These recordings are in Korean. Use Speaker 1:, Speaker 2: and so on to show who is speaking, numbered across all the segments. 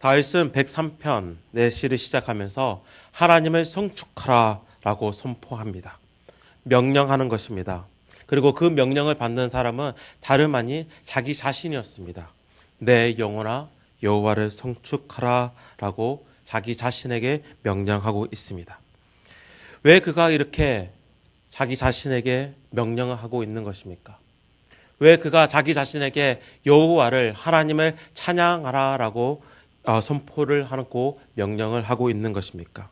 Speaker 1: 다윗은 103편 내 시를 시작하면서 하나님을 성축하라 라고 선포합니다. 명령하는 것입니다. 그리고 그 명령을 받는 사람은 다름 아닌 자기 자신이었습니다. 내 영혼아 여호와를 성축하라 라고 자기 자신에게 명령하고 있습니다. 왜 그가 이렇게 자기 자신에게 명령을 하고 있는 것입니까? 왜 그가 자기 자신에게 여호와를 하나님을 찬양하라 라고 선포를 하고 명령을 하고 있는 것입니까?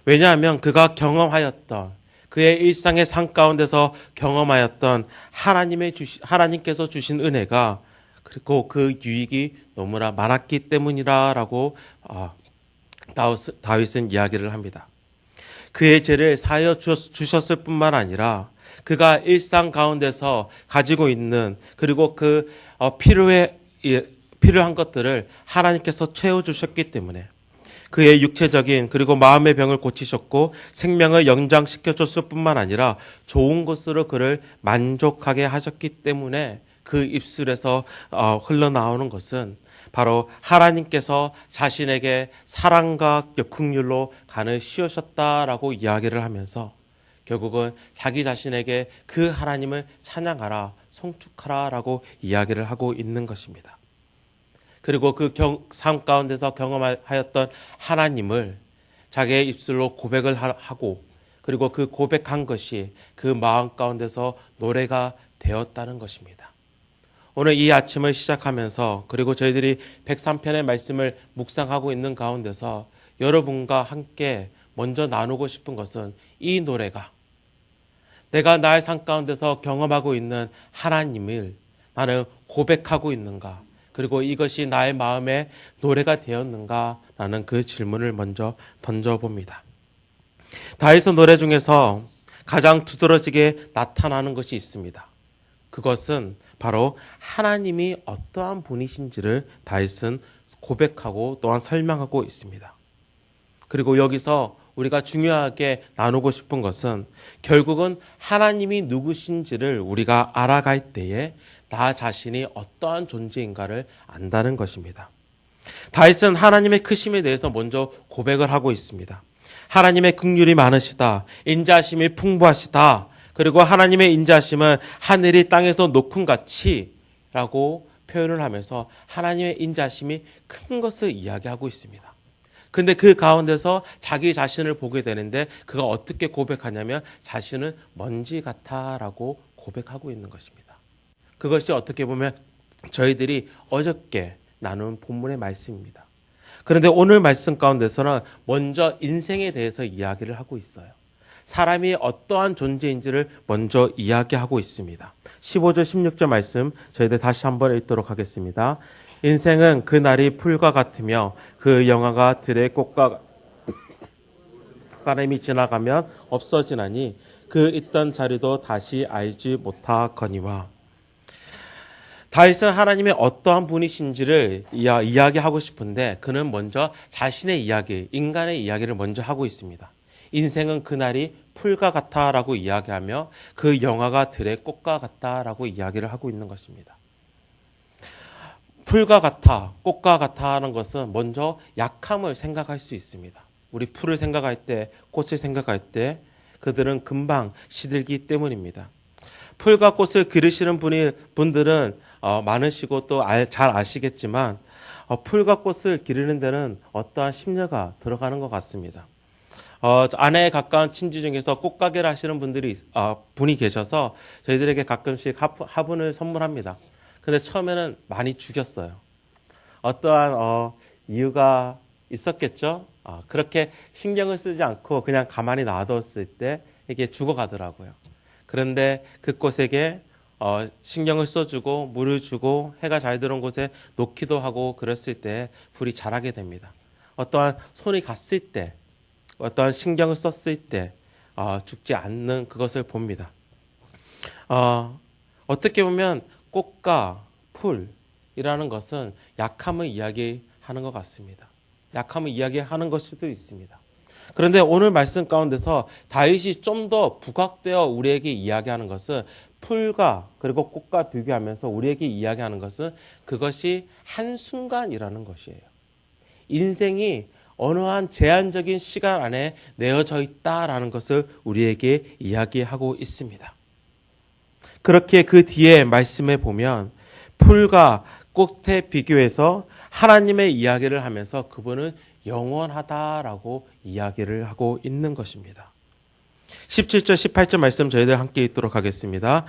Speaker 1: 왜냐하면 그가 경험하였던 그의 일상의 삶 가운데서 경험하였던 하나님께서 주신 은혜가 그리고 그 유익이 너무나 많았기 때문이라고 다윗은 이야기를 합니다. 그의 죄를 사하여 주셨을 뿐만 아니라 그가 일상 가운데서 가지고 있는 그리고 그 필요한 것들을 하나님께서 채워주셨기 때문에 그의 육체적인 그리고 마음의 병을 고치셨고 생명을 연장시켜 줬을 뿐만 아니라 좋은 것으로 그를 만족하게 하셨기 때문에 그 입술에서 흘러나오는 것은 바로 하나님께서 자신에게 사랑과 긍휼로 간을 씌우셨다라고 이야기를 하면서 결국은 자기 자신에게 그 하나님을 찬양하라, 성축하라 라고 이야기를 하고 있는 것입니다. 그리고 그 삶 가운데서 경험하였던 하나님을 자기의 입술로 고백을 하고 그리고 그 고백한 것이 그 마음 가운데서 노래가 되었다는 것입니다. 오늘 이 아침을 시작하면서 그리고 저희들이 103편의 말씀을 묵상하고 있는 가운데서 여러분과 함께 먼저 나누고 싶은 것은 이 노래가 내가 나의 삶 가운데서 경험하고 있는 하나님을 나는 고백하고 있는가? 그리고 이것이 나의 마음의 노래가 되었는가라는 그 질문을 먼저 던져봅니다. 다윗의 노래 중에서 가장 두드러지게 나타나는 것이 있습니다. 그것은 바로 하나님이 어떠한 분이신지를 다윗은 고백하고 또한 설명하고 있습니다. 그리고 여기서 우리가 중요하게 나누고 싶은 것은 결국은 하나님이 누구신지를 우리가 알아갈 때에 나 자신이 어떠한 존재인가를 안다는 것입니다. 다윗은 하나님의 크심에 대해서 먼저 고백을 하고 있습니다. 하나님의 긍휼이 많으시다. 인자하심이 풍부하시다. 그리고 하나님의 인자하심은 하늘이 땅에서 높은 같이 라고 표현을 하면서 하나님의 인자하심이 큰 것을 이야기하고 있습니다. 근데 그 가운데서 자기 자신을 보게 되는데 그가 어떻게 고백하냐면 자신은 먼지 같아라고 고백하고 있는 것입니다. 그것이 어떻게 보면 저희들이 어저께 나눈 본문의 말씀입니다. 그런데 오늘 말씀 가운데서는 먼저 인생에 대해서 이야기를 하고 있어요. 사람이 어떠한 존재인지를 먼저 이야기하고 있습니다. 15절 16절 말씀 저희들 다시 한번 읽도록 하겠습니다. 인생은 그날이 풀과 같으며 그 영화가 들의 꽃과 바람이 지나가면 없어지나니 그 있던 자리도 다시 알지 못하거니와. 다윗은 하나님의 어떠한 분이신지를 이야기하고 싶은데 그는 먼저 자신의 이야기, 인간의 이야기를 먼저 하고 있습니다. 인생은 그날이 풀과 같다라고 이야기하며 그 영화가 들의 꽃과 같다라고 이야기를 하고 있는 것입니다. 풀과 같아, 꽃과 같아 하는 것은 먼저 약함을 생각할 수 있습니다. 우리 풀을 생각할 때, 꽃을 생각할 때 그들은 금방 시들기 때문입니다. 풀과 꽃을 기르시는 분들은 많으시고 또 잘 아시겠지만 풀과 꽃을 기르는 데는 어떠한 심려가 들어가는 것 같습니다. 아내에 가까운 친지 중에서 꽃가게를 하시는 분이 계셔서 저희들에게 가끔씩 화분을 선물합니다. 근데 처음에는 많이 죽였어요. 어떠한 이유가 있었겠죠? 그렇게 신경을 쓰지 않고 그냥 가만히 놔뒀을 때 이게 죽어가더라고요. 그런데 그 꽃에게 신경을 써주고 물을 주고 해가 잘 들어온 곳에 놓기도 하고 그랬을 때 불이 자라게 됩니다. 어떠한 손이 갔을 때 어떠한 신경을 썼을 때 죽지 않는 그것을 봅니다. 어떻게 보면 꽃과 풀이라는 것은 약함을 이야기하는 것 같습니다. 약함을 이야기하는 것일 수도 있습니다. 그런데 오늘 말씀 가운데서 다윗이 좀 더 부각되어 우리에게 이야기하는 것은 풀과 그리고 꽃과 비교하면서 우리에게 이야기하는 것은 그것이 한순간이라는 것이에요. 인생이 어느 한 제한적인 시간 안에 내어져 있다라는 것을 우리에게 이야기하고 있습니다. 그렇게 그 뒤에 말씀에 보면 풀과 꽃에 비교해서 하나님의 이야기를 하면서 그분은 영원하다라고 이야기를 하고 있는 것입니다. 17절 18절 말씀 저희들 함께 읽도록 하겠습니다.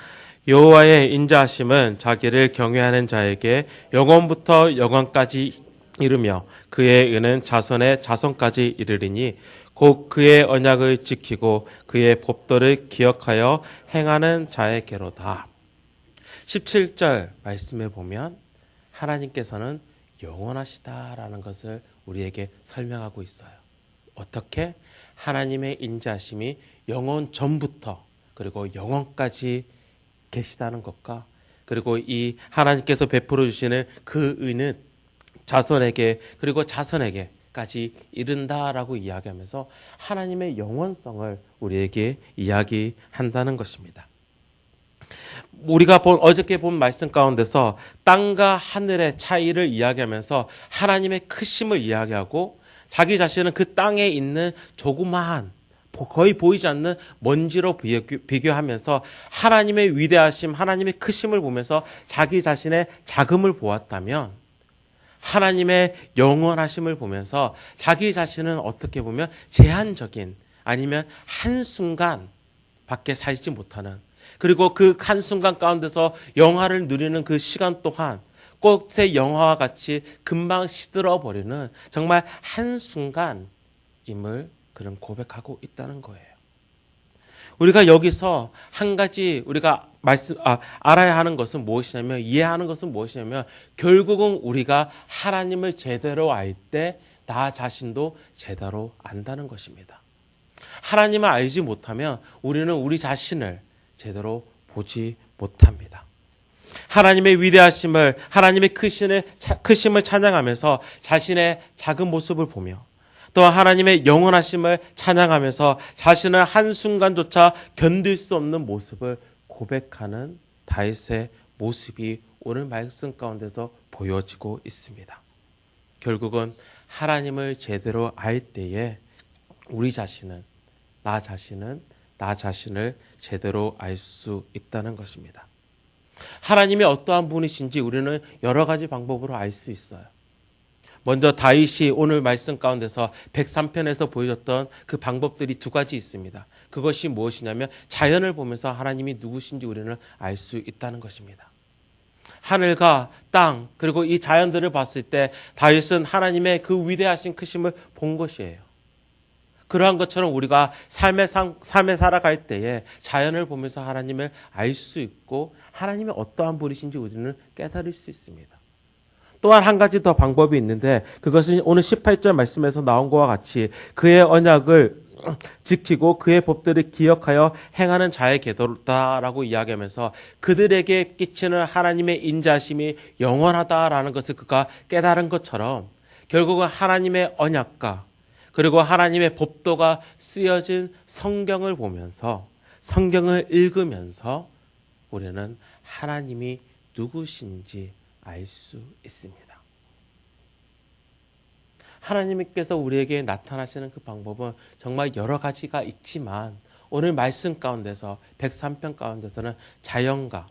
Speaker 1: 여호와의 인자하심은 자기를 경외하는 자에게 영원부터 영원까지 이르며 그의 은은 자손의 자손까지 이르리니 곧 그의 언약을 지키고 그의 법도를 기억하여 행하는 자에게로다. 17절 말씀에 보면 하나님께서는 영원하시다라는 것을 우리에게 설명하고 있어요. 어떻게? 하나님의 인자하심이 영원 전부터 그리고 영원까지 계시다는 것과 그리고 이 하나님께서 베풀어 주시는 그 의는 자손에게 그리고 자손에게까지 이른다라고 이야기하면서 하나님의 영원성을 우리에게 이야기한다는 것입니다. 우리가 어저께 본 말씀 가운데서 땅과 하늘의 차이를 이야기하면서 하나님의 크심을 이야기하고 자기 자신은 그 땅에 있는 조그마한 거의 보이지 않는 먼지로 비교하면서 하나님의 위대하심, 하나님의 크심을 보면서 자기 자신의 작음을 보았다면 하나님의 영원하심을 보면서 자기 자신은 어떻게 보면 제한적인 아니면 한순간 밖에 살지 못하는 그리고 그 한순간 가운데서 영화를 누리는 그 시간 동안 꽃의 영화와 같이 금방 시들어버리는 정말 한순간임을 그는 고백하고 있다는 거예요. 우리가 여기서 한 가지 우리가 알아야 하는 것은 무엇이냐면 이해하는 것은 무엇이냐면 결국은 우리가 하나님을 제대로 알 때 나 자신도 제대로 안다는 것입니다. 하나님을 알지 못하면 우리는 우리 자신을 제대로 보지 못합니다. 하나님의 위대하심을 하나님의 크심을 찬양하면서 자신의 작은 모습을 보며 또 하나님의 영원하심을 찬양하면서 자신을 한순간조차 견딜 수 없는 모습을 고백하는 다윗의 모습이 오늘 말씀 가운데서 보여지고 있습니다. 결국은 하나님을 제대로 알 때에 우리 자신은 나 자신을 제대로 알 수 있다는 것입니다. 하나님이 어떠한 분이신지 우리는 여러 가지 방법으로 알 수 있어요. 먼저 다윗이 오늘 말씀 가운데서 103편에서 보여줬던 그 방법들이 두 가지 있습니다. 그것이 무엇이냐면 자연을 보면서 하나님이 누구신지 우리는 알 수 있다는 것입니다. 하늘과 땅 그리고 이 자연들을 봤을 때 다윗은 하나님의 그 위대하신 크심을 본 것이에요. 그러한 것처럼 우리가 삶에 살아갈 때에 자연을 보면서 하나님을 알 수 있고 하나님의 어떠한 분이신지 우리는 깨달을 수 있습니다. 또한 한 가지 더 방법이 있는데 그것은 오늘 18절 말씀에서 나온 것과 같이 그의 언약을 지키고 그의 법들을 기억하여 행하는 자의 계도다라고 이야기하면서 그들에게 끼치는 하나님의 인자심이 영원하다라는 것을 그가 깨달은 것처럼 결국은 하나님의 언약과 그리고 하나님의 법도가 쓰여진 성경을 보면서 성경을 읽으면서 우리는 하나님이 누구신지 알 수 있습니다. 하나님께서 우리에게 나타나시는 그 방법은 정말 여러 가지가 있지만 오늘 말씀 가운데서 103편 가운데서는 자연과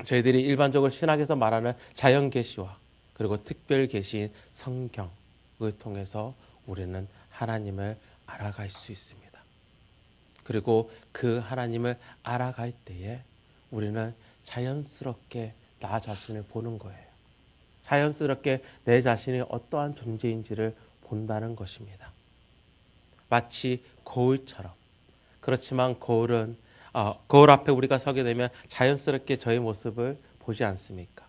Speaker 1: 저희들이 일반적으로 신학에서 말하는 자연 계시와 그리고 특별 계시인 성경을 통해서 우리는 하나님을 알아갈 수 있습니다. 그리고 그 하나님을 알아갈 때에 우리는 자연스럽게 나 자신을 보는 거예요. 자연스럽게 내 자신이 어떠한 존재인지를 본다는 것입니다. 마치 거울처럼. 그렇지만 거울 앞에 우리가 서게 되면 자연스럽게 저의 모습을 보지 않습니까?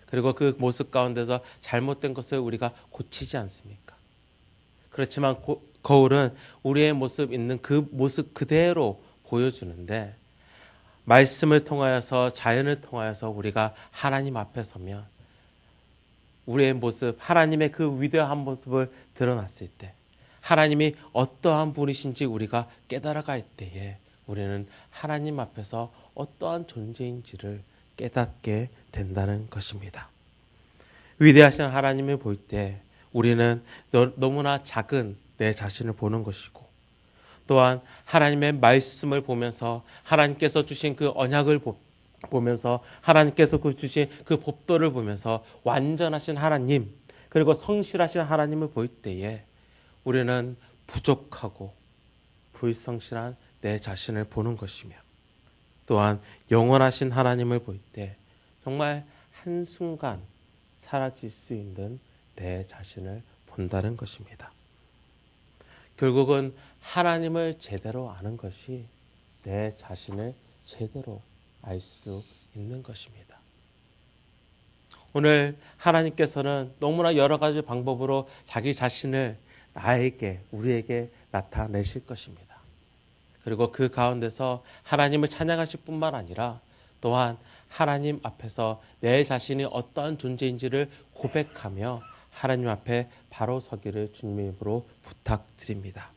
Speaker 1: 그리고 그 모습 가운데서 잘못된 것을 우리가 고치지 않습니까? 그렇지만 거울은 우리의 모습 있는 그 모습 그대로 보여주는데 말씀을 통하여서 자연을 통하여서 우리가 하나님 앞에 서면 우리의 모습, 하나님의 그 위대한 모습을 드러났을 때 하나님이 어떠한 분이신지 우리가 깨달아갈 때에 우리는 하나님 앞에서 어떠한 존재인지를 깨닫게 된다는 것입니다. 위대하신 하나님을 볼 때 우리는 너무나 작은 내 자신을 보는 것이고, 또한 하나님의 말씀을 보면서 하나님께서 주신 그 언약을 보면서 하나님께서 주신 그 법도를 보면서 완전하신 하나님, 그리고 성실하신 하나님을 볼 때에 우리는 부족하고 불성실한 내 자신을 보는 것이며, 또한 영원하신 하나님을 볼 때 정말 한순간 사라질 수 있는 내 자신을 본다는 것입니다. 결국은 하나님을 제대로 아는 것이 내 자신을 제대로 알 수 있는 것입니다. 오늘 하나님께서는 너무나 여러 가지 방법으로 자기 자신을 나에게, 우리에게 나타내실 것입니다. 그리고 그 가운데서 하나님을 찬양하실 뿐만 아니라 또한 하나님 앞에서 내 자신이 어떠한 존재인지를 고백하며 하나님 앞에 바로 서기를 주님의 이름으로 부탁드립니다.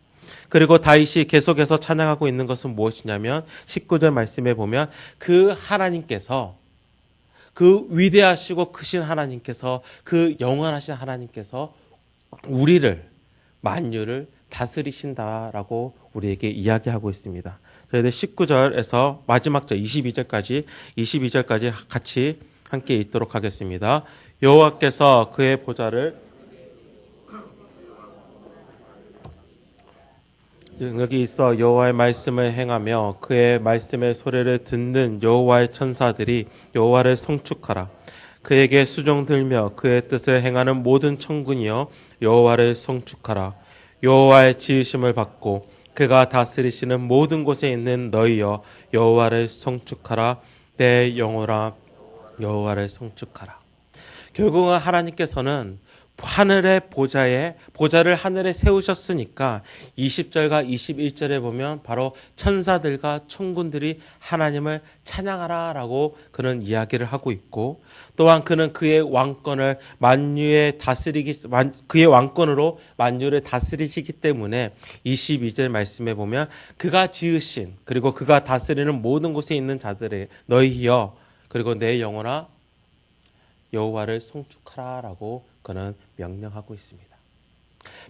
Speaker 1: 그리고 다윗이 계속해서 찬양하고 있는 것은 무엇이냐면 19절 말씀에 보면 그 하나님께서, 그 위대하시고 크신 하나님께서, 그 영원하신 하나님께서 우리를, 만유를 다스리신다라고 우리에게 이야기하고 있습니다. 저희들 19절에서 마지막 절 22절까지 같이 함께 읽도록 하겠습니다. 여호와께서 그의 보좌를, 여기 있어 여호와의 말씀을 행하며 그의 말씀의 소리를 듣는 여호와의 천사들이 여호와를 송축하라. 그에게 수종 들며 그의 뜻을 행하는 모든 천군이여 여호와를 송축하라. 여호와의 지으심을 받고 그가 다스리시는 모든 곳에 있는 너희여 여호와를 송축하라. 내 영혼아 여호와를 송축하라. 결국은 하나님께서는 하늘의 보좌를 하늘에 세우셨으니까 20절과 21절에 보면 바로 천사들과 천군들이 하나님을 찬양하라라고 그런 이야기를 하고 있고, 또한 그는 그의 왕권을 그의 왕권으로 만유를 다스리시기 때문에 22절 말씀에 보면 그가 지으신, 그리고 그가 다스리는 모든 곳에 있는 자들의 너희여, 그리고 내 영혼아 여호와를 송축하라라고 그는 명령하고 있습니다.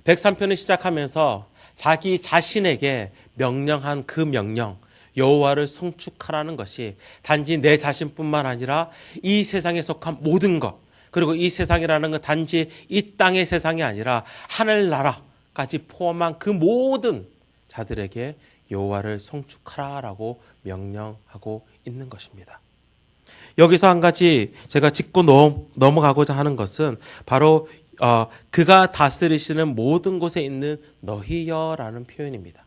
Speaker 1: 103편을 시작하면서 자기 자신에게 명령한 그 명령, 여호와를 송축하라는 것이 단지 내 자신뿐만 아니라 이 세상에 속한 모든 것, 그리고 이 세상이라는 건 단지 이 땅의 세상이 아니라 하늘나라까지 포함한 그 모든 자들에게 여호와를 송축하라라고 명령하고 있는 것입니다. 여기서 한 가지 제가 짚고 넘어가고자 하는 것은 바로 그가 다스리시는 모든 곳에 있는 너희여라는 표현입니다.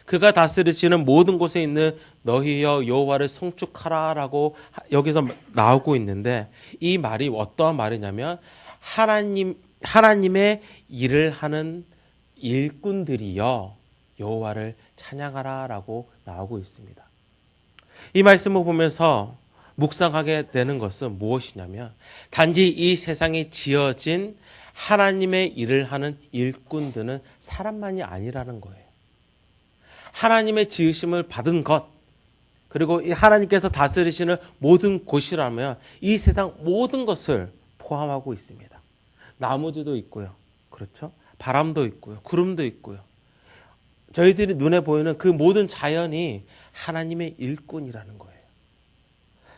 Speaker 1: 그가 다스리시는 모든 곳에 있는 너희여 여호와를 송축하라라고 여기서 나오고 있는데, 이 말이 어떠한 말이냐면 하나님의 일을 하는 일꾼들이여 여호와를 찬양하라라고 나오고 있습니다. 이 말씀을 보면서 묵상하게 되는 것은 무엇이냐면 단지 이 세상에 지어진 하나님의 일을 하는 일꾼들은 사람만이 아니라는 거예요. 하나님의 지으심을 받은 것, 그리고 이 하나님께서 다스리시는 모든 곳이라면 이 세상 모든 것을 포함하고 있습니다. 나무들도 있고요. 그렇죠? 바람도 있고요. 구름도 있고요. 저희들이 눈에 보이는 그 모든 자연이 하나님의 일꾼이라는 거예요.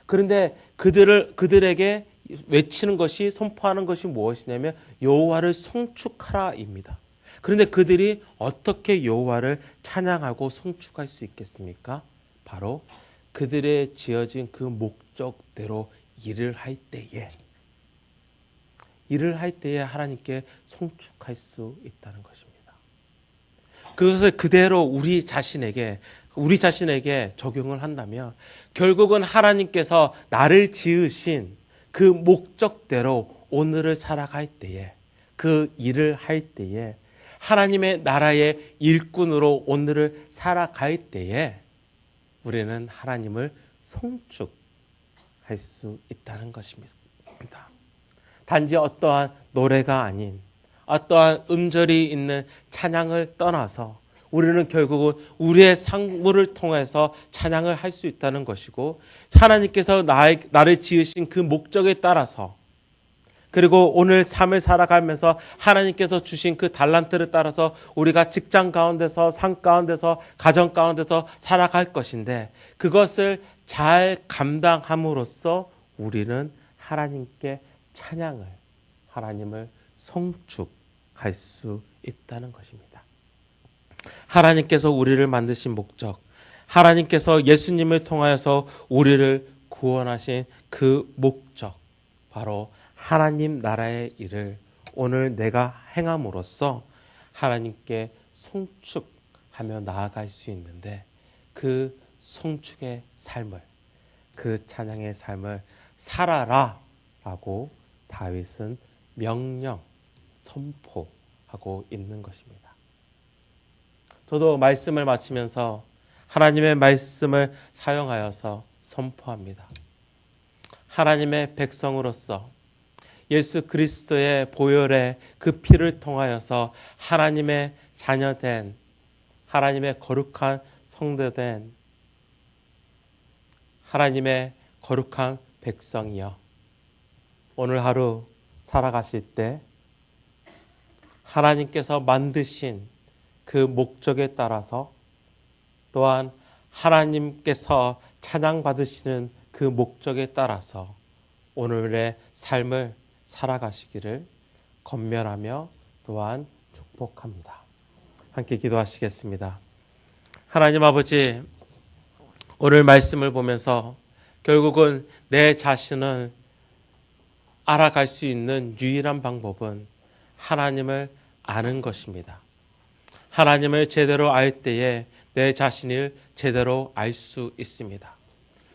Speaker 1: 그런데 그들에게 외치는 것이, 선포하는 것이 무엇이냐면 여호와를 송축하라입니다. 그런데 그들이 어떻게 여호와를 찬양하고 송축할 수 있겠습니까? 바로 그들의 지어진 그 목적대로 일을 할 때에 하나님께 송축할 수 있다는 것입니다. 그것을 그대로 우리 자신에게 적용을 한다면 결국은 하나님께서 나를 지으신 그 목적대로 오늘을 살아갈 때에, 그 일을 할 때에, 하나님의 나라의 일꾼으로 오늘을 살아갈 때에 우리는 하나님을 송축할 수 있다는 것입니다. 단지 어떠한 노래가 아닌, 어떠한 음절이 있는 찬양을 떠나서 우리는 결국은 우리의 상물을 통해서 찬양을 할 수 있다는 것이고, 하나님께서 나를 지으신 그 목적에 따라서, 그리고 오늘 삶을 살아가면서 하나님께서 주신 그 달란트를 따라서 우리가 직장 가운데서, 상 가운데서, 가정 가운데서 살아갈 것인데, 그것을 잘 감당함으로써 우리는 하나님께 찬양을, 하나님을 송축할 수 있다는 것입니다. 하나님께서 우리를 만드신 목적, 하나님께서 예수님을 통하여서 우리를 구원하신 그 목적, 바로 하나님 나라의 일을 오늘 내가 행함으로써 하나님께 송축하며 나아갈 수 있는데, 그 송축의 삶을, 그 찬양의 삶을 살아라 라고 다윗은 명령, 선포하고 있는 것입니다. 저도 말씀을 마치면서 하나님의 말씀을 사용하여서 선포합니다. 하나님의 백성으로서 예수 그리스도의 보혈의 그 피를 통하여서 하나님의 자녀된, 하나님의 거룩한 성도된 하나님의 거룩한 백성이여, 오늘 하루 살아가실 때 하나님께서 만드신 그 목적에 따라서, 또한 하나님께서 찬양받으시는 그 목적에 따라서 오늘의 삶을 살아가시기를 권면하며 또한 축복합니다. 함께 기도하시겠습니다. 하나님 아버지, 오늘 말씀을 보면서 결국은 내 자신을 알아갈 수 있는 유일한 방법은 하나님을 아는 것입니다. 하나님을 제대로 알 때에 내 자신을 제대로 알 수 있습니다.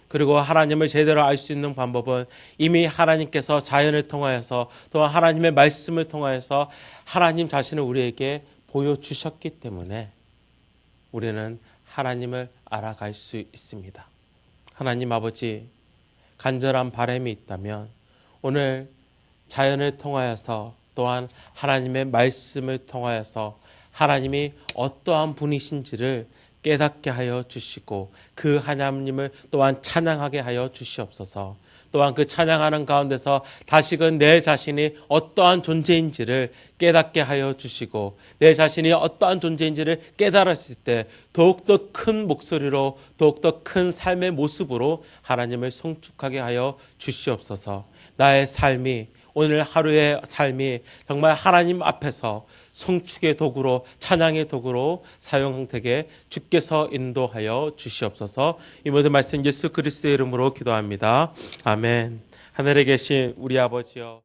Speaker 1: 그리고 하나님을 제대로 알 수 있는 방법은 이미 하나님께서 자연을 통하여서, 또한 하나님의 말씀을 통하여서 하나님 자신을 우리에게 보여주셨기 때문에 우리는 하나님을 알아갈 수 있습니다. 하나님 아버지, 간절한 바람이 있다면 오늘 자연을 통하여서, 또한 하나님의 말씀을 통하여서 하나님이 어떠한 분이신지를 깨닫게 하여 주시고, 그 하나님을 또한 찬양하게 하여 주시옵소서. 또한 그 찬양하는 가운데서 다시금 내 자신이 어떠한 존재인지를 깨닫게 하여 주시고, 내 자신이 어떠한 존재인지를 깨달았을 때 더욱더 큰 목소리로, 더욱더 큰 삶의 모습으로 하나님을 송축하게 하여 주시옵소서. 나의 삶이, 오늘 하루의 삶이 정말 하나님 앞에서 송축의 도구로, 찬양의 도구로 사용되게 주께서 인도하여 주시옵소서. 이 모든 말씀 예수 그리스도의 이름으로 기도합니다. 아멘. 하늘에 계신 우리 아버지여,